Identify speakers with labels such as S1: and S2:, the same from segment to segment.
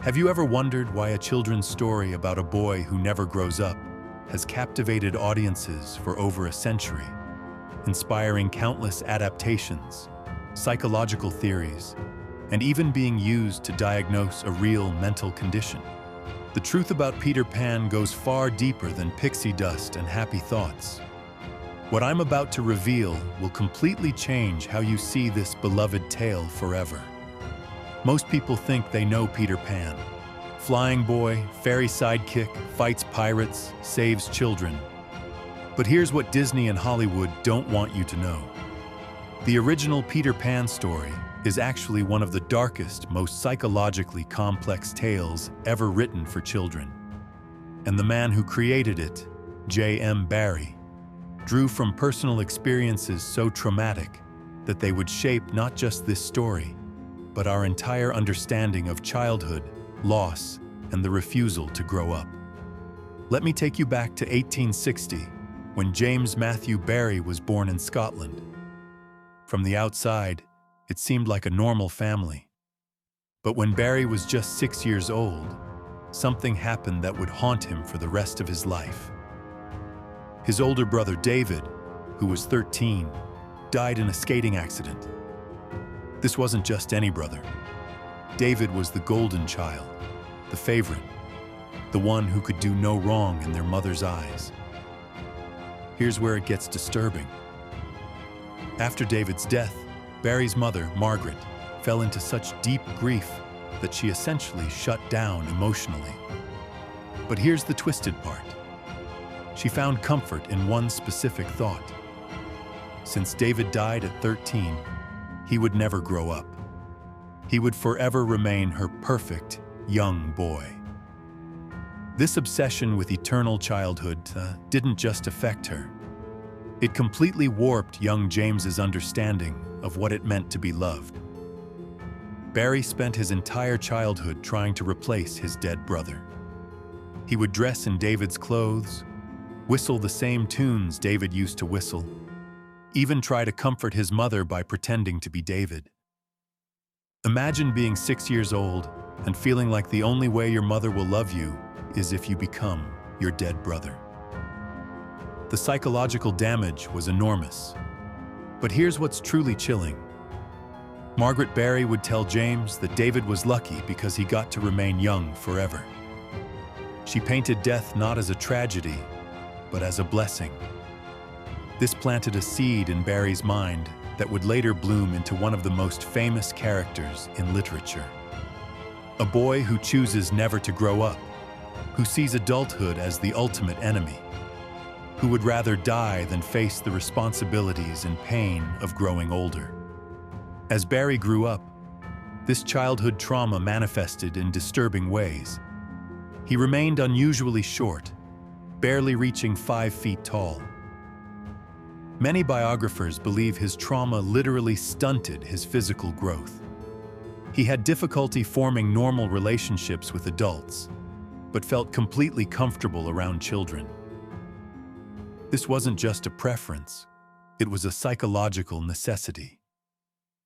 S1: Have you ever wondered why a children's story about a boy who never grows up has captivated audiences for over a century, inspiring countless adaptations, psychological theories, and even being used to diagnose a real mental condition? The truth about Peter Pan goes far deeper than pixie dust and happy thoughts. What I'm about to reveal will completely change how you see this beloved tale forever. Most people think they know Peter Pan. Flying boy, fairy sidekick, fights pirates, saves children. But here's what Disney and Hollywood don't want you to know. The original Peter Pan story is actually one of the darkest, most psychologically complex tales ever written for children. And the man who created it, J.M. Barrie, drew from personal experiences so traumatic that they would shape not just this story, but our entire understanding of childhood, loss, and the refusal to grow up. Let me take you back to 1860, when James Matthew Barrie was born in Scotland. From the outside, it seemed like a normal family. But when Barrie was just 6 years old, something happened that would haunt him for the rest of his life. His older brother David, who was 13, died in a skating accident. This wasn't just any brother. David was the golden child, the favorite, the one who could do no wrong in their mother's eyes. Here's where it gets disturbing. After David's death, Barrie's mother, Margaret, fell into such deep grief that she essentially shut down emotionally. But here's the twisted part. She found comfort in one specific thought. Since David died at 13, he would never grow up. He would forever remain her perfect young boy. This obsession with eternal childhood didn't just affect her. It completely warped young James's understanding of what it meant to be loved. Barrie spent his entire childhood trying to replace his dead brother. He would dress in David's clothes, whistle the same tunes David used to whistle, even try to comfort his mother by pretending to be David. Imagine being 6 years old and feeling like the only way your mother will love you is if you become your dead brother. The psychological damage was enormous. But here's what's truly chilling. Margaret Barrie would tell James that David was lucky because he got to remain young forever. She painted death not as a tragedy, but as a blessing. This planted a seed in Barrie's mind that would later bloom into one of the most famous characters in literature. A boy who chooses never to grow up, who sees adulthood as the ultimate enemy, who would rather die than face the responsibilities and pain of growing older. As Barrie grew up, this childhood trauma manifested in disturbing ways. He remained unusually short, barely reaching 5 feet tall. Many biographers believe his trauma literally stunted his physical growth. He had difficulty forming normal relationships with adults, but felt completely comfortable around children. This wasn't just a preference, it was a psychological necessity.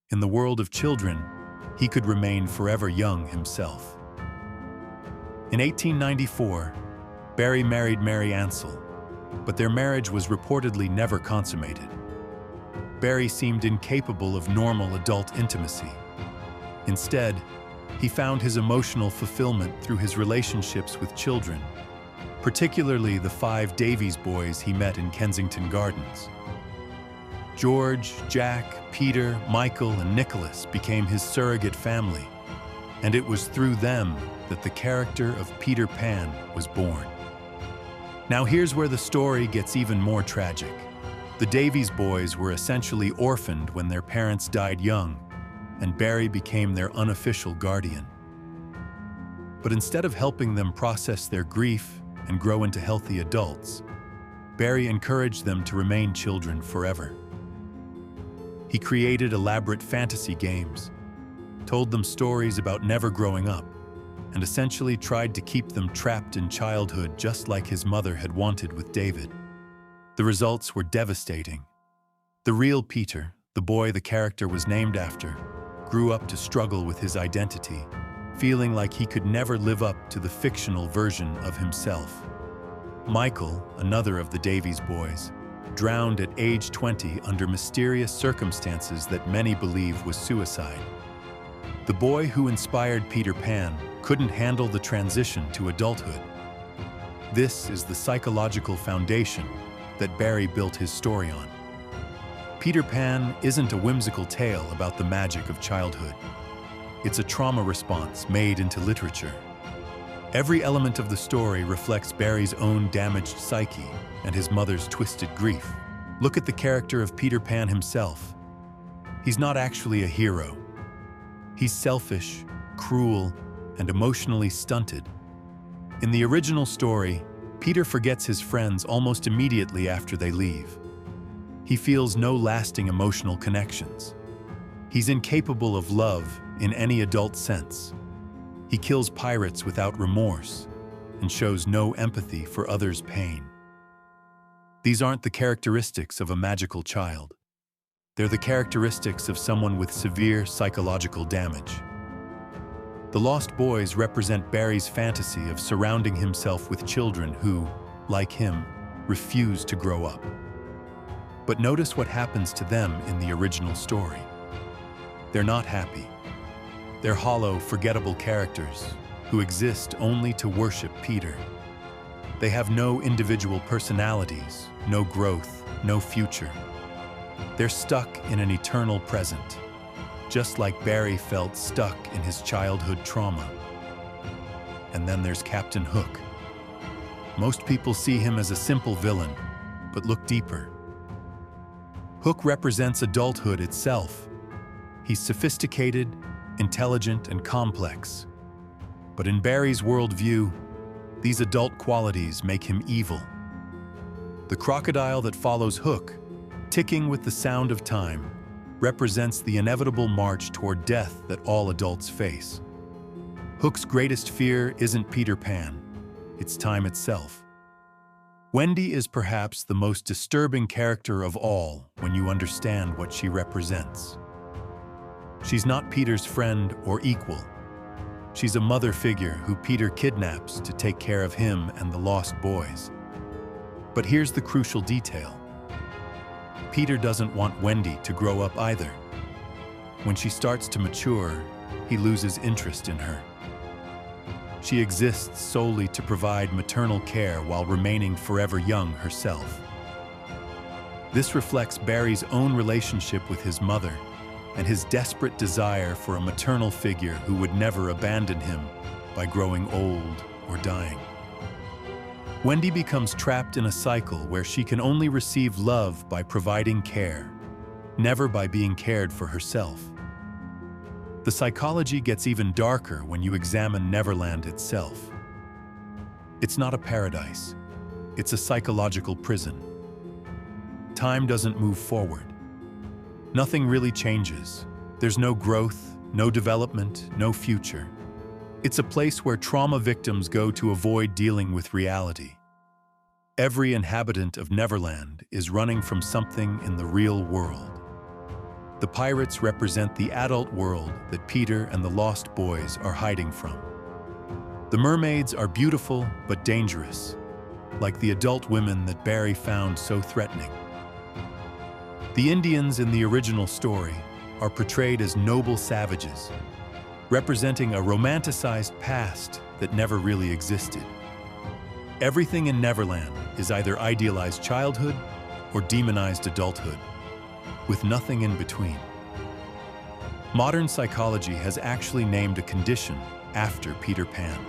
S1: In the world of children, he could remain forever young himself. In 1894, Barrie married Mary Ansell, but their marriage was reportedly never consummated. Barrie seemed incapable of normal adult intimacy. Instead, he found his emotional fulfillment through his relationships with children, particularly the 5 Davies boys he met in Kensington Gardens. George, Jack, Peter, Michael, and Nicholas became his surrogate family, and it was through them that the character of Peter Pan was born. Now here's where the story gets even more tragic. The Davies boys were essentially orphaned when their parents died young, and Barrie became their unofficial guardian. But instead of helping them process their grief and grow into healthy adults, Barrie encouraged them to remain children forever. He created elaborate fantasy games, told them stories about never growing up, and essentially tried to keep them trapped in childhood just like his mother had wanted with David. The results were devastating. The real Peter, the boy the character was named after, grew up to struggle with his identity, feeling like he could never live up to the fictional version of himself. Michael, another of the Davies boys, drowned at age 20 under mysterious circumstances that many believe was suicide. The boy who inspired Peter Pan couldn't handle the transition to adulthood. This is the psychological foundation that Barrie built his story on. Peter Pan isn't a whimsical tale about the magic of childhood. It's a trauma response made into literature. Every element of the story reflects Barrie's own damaged psyche and his mother's twisted grief. Look at the character of Peter Pan himself. He's not actually a hero. He's selfish, cruel, and emotionally stunted. In the original story, Peter forgets his friends almost immediately after they leave. He feels no lasting emotional connections. He's incapable of love in any adult sense. He kills pirates without remorse and shows no empathy for others' pain. These aren't the characteristics of a magical child. They're the characteristics of someone with severe psychological damage. The Lost Boys represent Barrie's fantasy of surrounding himself with children who, like him, refuse to grow up. But notice what happens to them in the original story. They're not happy. They're hollow, forgettable characters who exist only to worship Peter. They have no individual personalities, no growth, no future. They're stuck in an eternal present, just like Barrie felt stuck in his childhood trauma. And then there's Captain Hook. Most people see him as a simple villain, but look deeper. Hook represents adulthood itself. He's sophisticated, intelligent, and complex. But in Barrie's worldview, these adult qualities make him evil. The crocodile that follows Hook, ticking with the sound of time, represents the inevitable march toward death that all adults face. Hook's greatest fear isn't Peter Pan, it's time itself. Wendy is perhaps the most disturbing character of all when you understand what she represents. She's not Peter's friend or equal. She's a mother figure who Peter kidnaps to take care of him and the Lost Boys. But here's the crucial detail. Peter doesn't want Wendy to grow up either. When she starts to mature, he loses interest in her. She exists solely to provide maternal care while remaining forever young herself. This reflects Barrie's own relationship with his mother and his desperate desire for a maternal figure who would never abandon him by growing old or dying. Wendy becomes trapped in a cycle where she can only receive love by providing care, never by being cared for herself. The psychology gets even darker when you examine Neverland itself. It's not a paradise. It's a psychological prison. Time doesn't move forward. Nothing really changes. There's no growth, no development, no future. It's a place where trauma victims go to avoid dealing with reality. Every inhabitant of Neverland is running from something in the real world. The pirates represent the adult world that Peter and the Lost Boys are hiding from. The mermaids are beautiful but dangerous, like the adult women that Barrie found so threatening. The Indians in the original story are portrayed as noble savages, representing a romanticized past that never really existed. Everything in Neverland is either idealized childhood or demonized adulthood, with nothing in between. Modern psychology has actually named a condition after Peter Pan.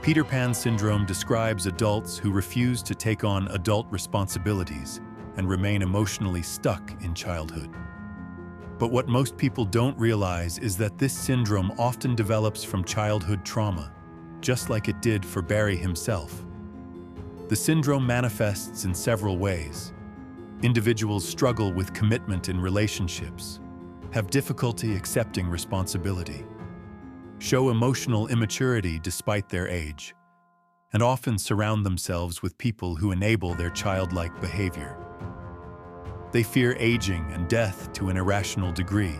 S1: Peter Pan syndrome describes adults who refuse to take on adult responsibilities and remain emotionally stuck in childhood. But what most people don't realize is that this syndrome often develops from childhood trauma, just like it did for Barrie himself. The syndrome manifests in several ways. Individuals struggle with commitment in relationships, have difficulty accepting responsibility, show emotional immaturity despite their age, and often surround themselves with people who enable their childlike behavior. They fear aging and death to an irrational degree,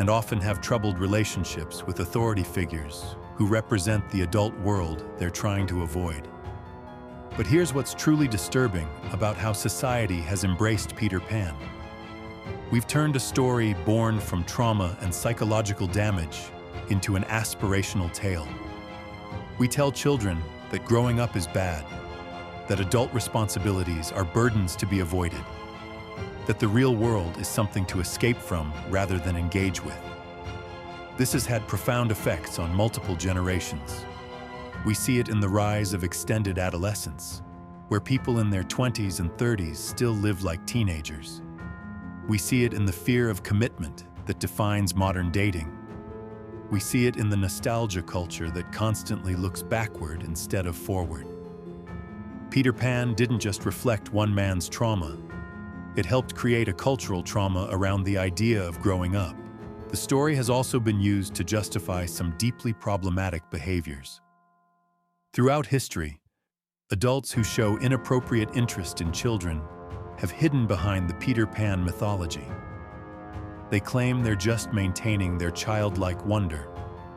S1: and often have troubled relationships with authority figures who represent the adult world they're trying to avoid. But here's what's truly disturbing about how society has embraced Peter Pan. We've turned a story born from trauma and psychological damage into an aspirational tale. We tell children that growing up is bad, that adult responsibilities are burdens to be avoided, that the real world is something to escape from rather than engage with. This has had profound effects on multiple generations. We see it in the rise of extended adolescence, where people in their 20s and 30s still live like teenagers. We see it in the fear of commitment that defines modern dating. We see it in the nostalgia culture that constantly looks backward instead of forward. Peter Pan didn't just reflect one man's trauma. It helped create a cultural trauma around the idea of growing up. The story has also been used to justify some deeply problematic behaviors. Throughout history, adults who show inappropriate interest in children have hidden behind the Peter Pan mythology. They claim they're just maintaining their childlike wonder,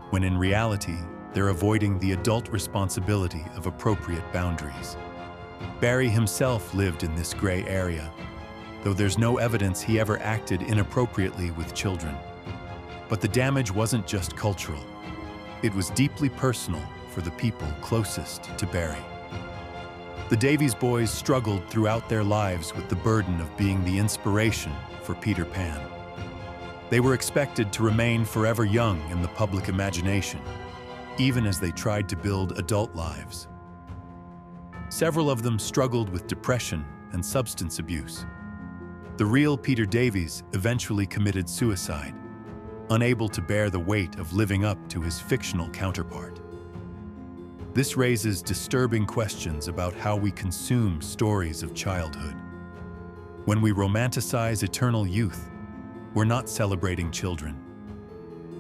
S1: when in reality, they're avoiding the adult responsibility of appropriate boundaries. Barrie himself lived in this gray area, though there's no evidence he ever acted inappropriately with children. But the damage wasn't just cultural. It was deeply personal for the people closest to Barrie. The Davies boys struggled throughout their lives with the burden of being the inspiration for Peter Pan. They were expected to remain forever young in the public imagination, even as they tried to build adult lives. Several of them struggled with depression and substance abuse. The real Peter Davies eventually committed suicide, unable to bear the weight of living up to his fictional counterpart. This raises disturbing questions about how we consume stories of childhood. When we romanticize eternal youth, we're not celebrating children.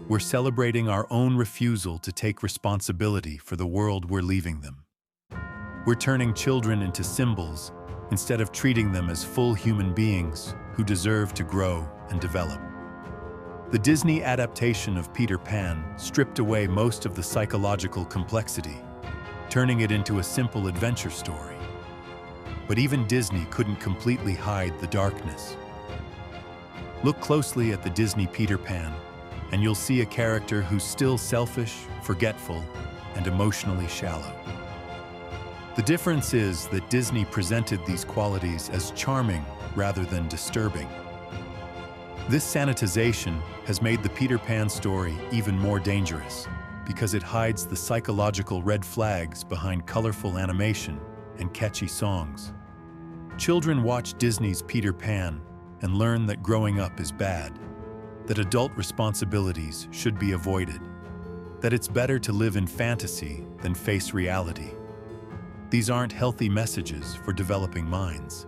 S1: We're celebrating our own refusal to take responsibility for the world we're leaving them. We're turning children into symbols instead of treating them as full human beings who deserve to grow and develop. The Disney adaptation of Peter Pan stripped away most of the psychological complexity, turning it into a simple adventure story. But even Disney couldn't completely hide the darkness. Look closely at the Disney Peter Pan, and you'll see a character who's still selfish, forgetful, and emotionally shallow. The difference is that Disney presented these qualities as charming rather than disturbing. This sanitization has made the Peter Pan story even more dangerous, because it hides the psychological red flags behind colorful animation and catchy songs. Children watch Disney's Peter Pan and learn that growing up is bad, that adult responsibilities should be avoided, that it's better to live in fantasy than face reality. These aren't healthy messages for developing minds.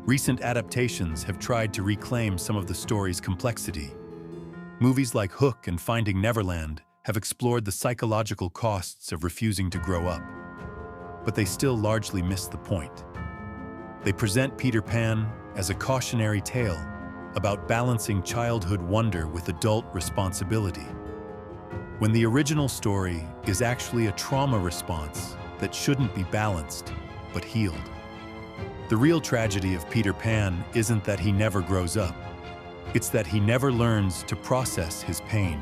S1: Recent adaptations have tried to reclaim some of the story's complexity. Movies like Hook and Finding Neverland have explored the psychological costs of refusing to grow up, but they still largely miss the point. They present Peter Pan as a cautionary tale about balancing childhood wonder with adult responsibility, when the original story is actually a trauma response that shouldn't be balanced, but healed. The real tragedy of Peter Pan isn't that he never grows up. It's that he never learns to process his pain.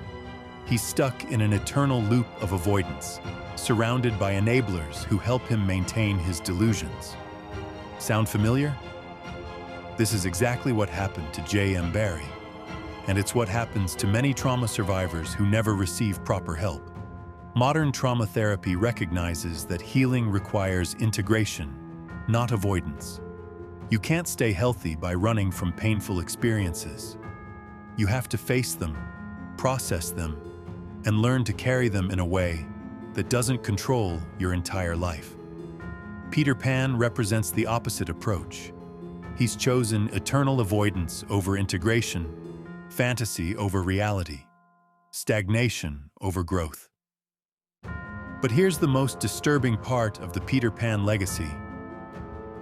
S1: He's stuck in an eternal loop of avoidance, surrounded by enablers who help him maintain his delusions. Sound familiar? This is exactly what happened to J.M. Barrie, and it's what happens to many trauma survivors who never receive proper help. Modern trauma therapy recognizes that healing requires integration, not avoidance. You can't stay healthy by running from painful experiences. You have to face them, process them, and learn to carry them in a way that doesn't control your entire life. Peter Pan represents the opposite approach. He's chosen eternal avoidance over integration, fantasy over reality, stagnation over growth. But here's the most disturbing part of the Peter Pan legacy.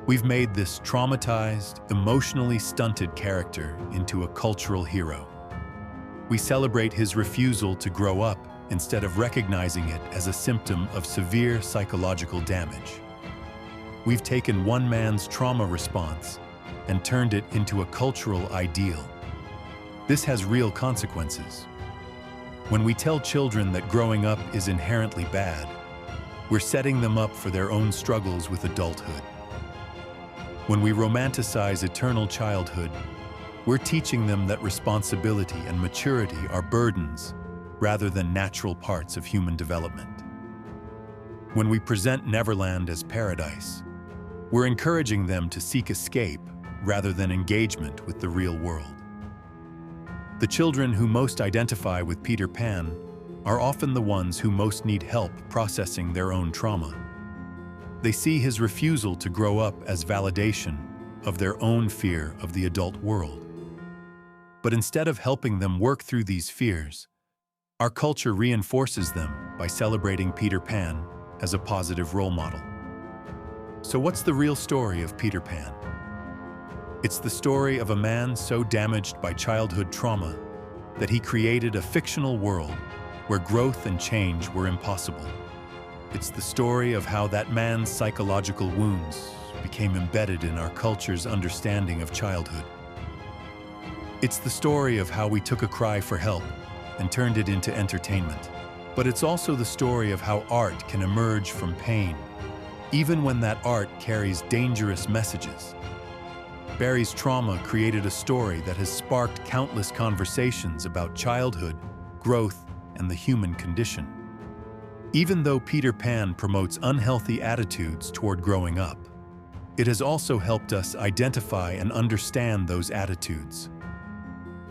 S1: We've made this traumatized, emotionally stunted character into a cultural hero. We celebrate his refusal to grow up instead of recognizing it as a symptom of severe psychological damage. We've taken one man's trauma response and turned it into a cultural ideal. This has real consequences. When we tell children that growing up is inherently bad, we're setting them up for their own struggles with adulthood. When we romanticize eternal childhood, we're teaching them that responsibility and maturity are burdens rather than natural parts of human development. When we present Neverland as paradise, we're encouraging them to seek escape rather than engagement with the real world. The children who most identify with Peter Pan are often the ones who most need help processing their own trauma. They see his refusal to grow up as validation of their own fear of the adult world. But instead of helping them work through these fears, our culture reinforces them by celebrating Peter Pan as a positive role model. So what's the real story of Peter Pan? It's the story of a man so damaged by childhood trauma that he created a fictional world where growth and change were impossible. It's the story of how that man's psychological wounds became embedded in our culture's understanding of childhood. It's the story of how we took a cry for help and turned it into entertainment. But it's also the story of how art can emerge from pain, even when that art carries dangerous messages. Barrie's trauma created a story that has sparked countless conversations about childhood, growth, and the human condition. Even though Peter Pan promotes unhealthy attitudes toward growing up, it has also helped us identify and understand those attitudes.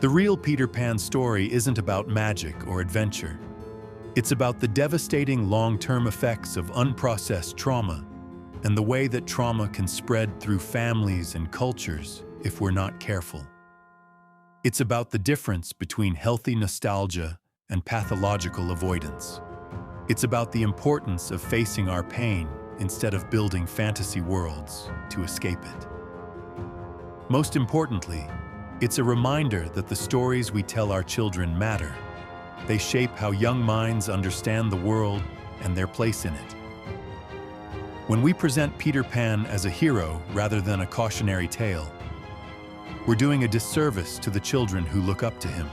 S1: The real Peter Pan story isn't about magic or adventure. It's about the devastating long-term effects of unprocessed trauma and the way that trauma can spread through families and cultures if we're not careful. It's about the difference between healthy nostalgia and pathological avoidance. It's about the importance of facing our pain instead of building fantasy worlds to escape it. Most importantly, it's a reminder that the stories we tell our children matter. They shape how young minds understand the world and their place in it. When we present Peter Pan as a hero rather than a cautionary tale, we're doing a disservice to the children who look up to him.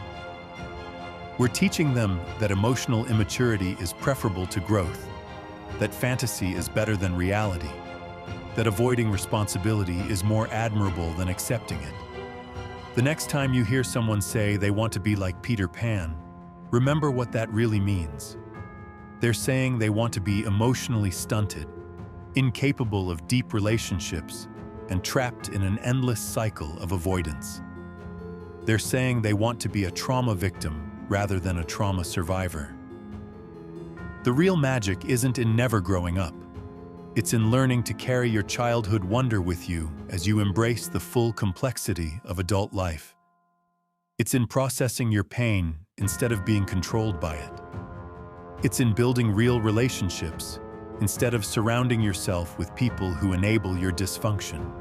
S1: We're teaching them that emotional immaturity is preferable to growth, that fantasy is better than reality, that avoiding responsibility is more admirable than accepting it. The next time you hear someone say they want to be like Peter Pan, remember what that really means. They're saying they want to be emotionally stunted, incapable of deep relationships, and trapped in an endless cycle of avoidance. They're saying they want to be a trauma victim rather than a trauma survivor. The real magic isn't in never growing up. It's in learning to carry your childhood wonder with you as you embrace the full complexity of adult life. It's in processing your pain instead of being controlled by it. It's in building real relationships instead of surrounding yourself with people who enable your dysfunction.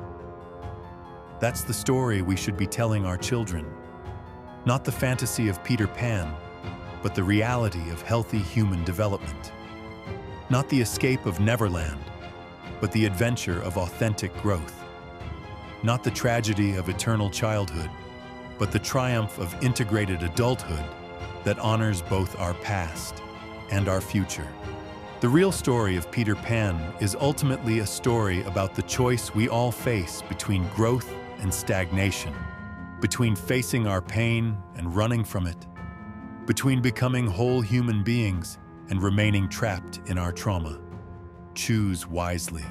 S1: That's the story we should be telling our children. Not the fantasy of Peter Pan, but the reality of healthy human development. Not the escape of Neverland, but the adventure of authentic growth. Not the tragedy of eternal childhood, but the triumph of integrated adulthood that honors both our past and our future. The real story of Peter Pan is ultimately a story about the choice we all face between growth and stagnation, between facing our pain and running from it, between becoming whole human beings and remaining trapped in our trauma. Choose wisely.